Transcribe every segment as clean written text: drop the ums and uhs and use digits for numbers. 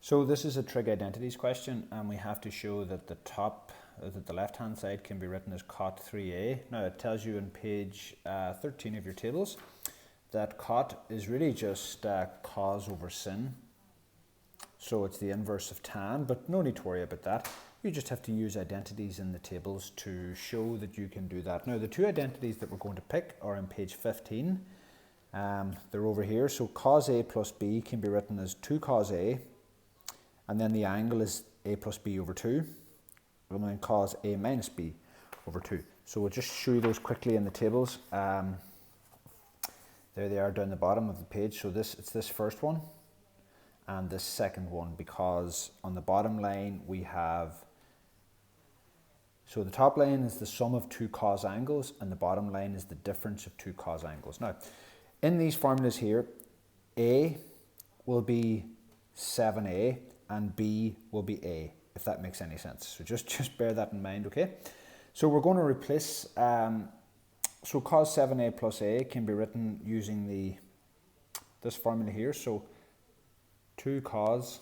So this is a trig identities question, and we have to show that the left-hand side can be written as cot 3a. Now it tells you on page 13 of your tables that cot is really just cos over sin. So it's the inverse of tan, but no need to worry about that. You just have to use identities in the tables to show that you can do that. Now the two identities that we're going to pick are on page 15. They're over here. So cos a plus b can be written as 2 cos a, and then the angle is a plus b over 2, and then cos a minus b over 2. So we'll just show you those quickly in the tables. There they are down the bottom of the page. So it's this first one and this second one, because on the bottom line we have, so the top line is the sum of two cos angles and the bottom line is the difference of two cos angles. Now in these formulas here, a will be 7a and b will be a, if that makes any sense. So just bear that in mind, okay? So we're going to replace, so cos 7a plus a can be written using this formula here. So 2 cos,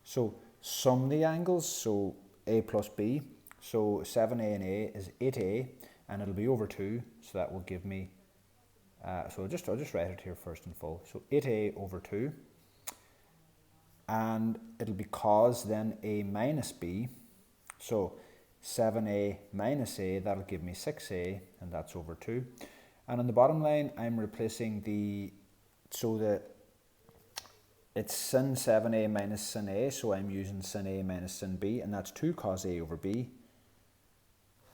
so sum the angles, so a plus b, so 7a and a is 8a, and it'll be over 2, so that will give me, so I'll just write it here first in full, so 8a over 2, and it'll be cos then a minus b, so 7a minus a, that'll give me 6a, and that's over 2. And on the bottom line, I'm replacing it's sin 7a minus sin a, so I'm using sin a minus sin b, and that's 2 cos a over b,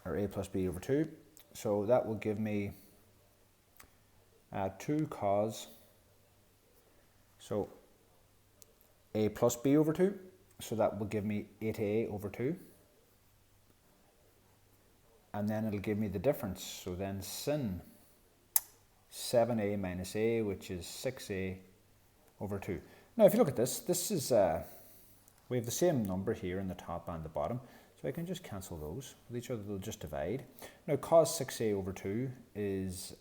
or a plus b over 2. So that will give me 2 cos, so a plus b over 2, so that will give me 8a over 2. And then it'll give me the difference, so then sin 7a minus a, which is 6a over 2. Now if you look at this is, we have the same number here in the top and the bottom, so I can just cancel those with each other, they'll just divide. Now cos 6a over 2 is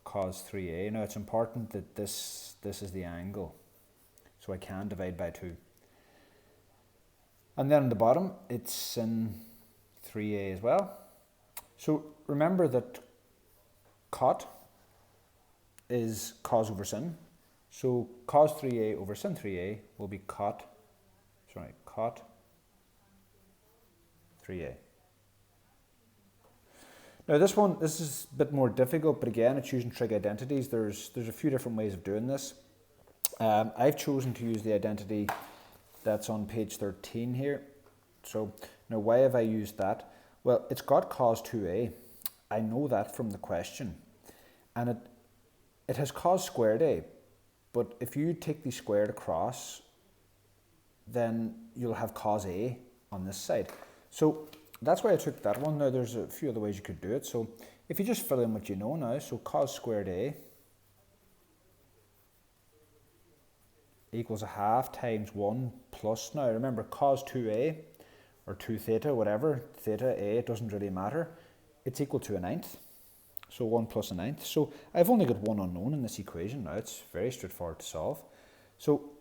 cos 3a. Now it's important that this is the angle, so I can divide by 2. And then on the bottom, it's sin 3a as well. So remember that cot is cos over sin. So cos 3a over sin 3a will be cot 3a. Now this is a bit more difficult, but again, it's using trig identities. There's a few different ways of doing this. I've chosen to use the identity that's on page 13 here. So now why have I used that? Well, it's got cos 2a. I know that from the question. And it has cos squared a. But if you take the squared across, then you'll have cos a on this side. So that's why I took that one. Now there's a few other ways you could do it. So if you just fill in what you know now, so cos squared a equals a half times 1 plus, now remember cos 2a, or 2 theta, whatever, theta, a, it doesn't really matter, it's equal to a ninth. So 1 plus a ninth. So I've only got one unknown in this equation now. It's very straightforward to solve. So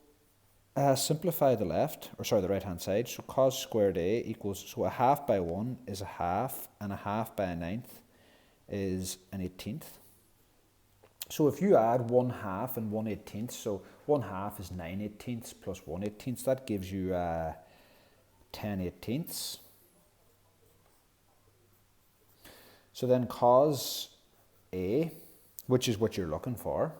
simplify the the right hand side. So cos squared a equals, so a half by 1 is a half, and a half by a ninth is an 18th. So if you add 1 half and 1 18th, so 1 half is 9 18ths plus 1 18th, that gives you 10 18ths. So then cos a, which is what you're looking for,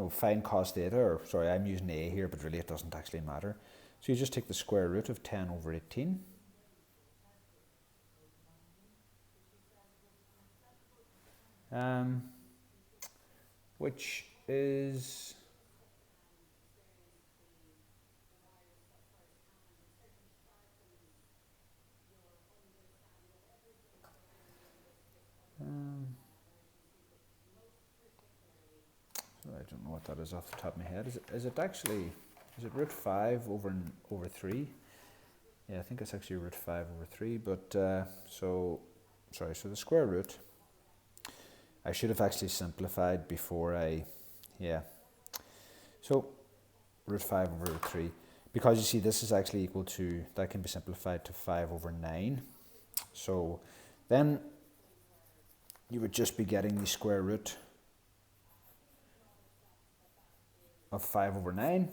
find cos theta, or sorry, I'm using a here, but really it doesn't actually matter. So you just take the square root of 10 over 18. Which is so I don't know what that is off the top of my head. Is it root 5 over 3? Yeah, I think it's actually root 5 over 3, but so the square root, I should have actually simplified before so root 5 over root 3. Because you see this is actually equal to, that can be simplified to 5 over 9. So then you would just be getting the square root of 5 over 9.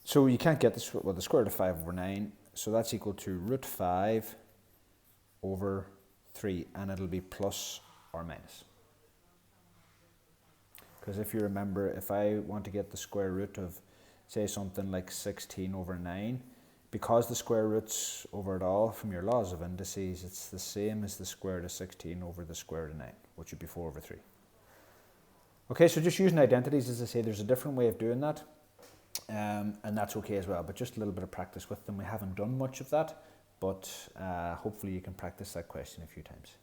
So you can't get this, well, the square root of 5 over 9. So that's equal to root 5 over 3, and it'll be plus or minus. Because if you remember, if I want to get the square root of, say, something like 16 over 9, because the square roots over it all from your laws of indices, it's the same as the square root of 16 over the square root of 9, which would be 4 over 3. Okay, so just using identities, as I say, there's a different way of doing that, and that's okay as well, but just a little bit of practice with them. We haven't done much of that, but hopefully you can practice that question a few times.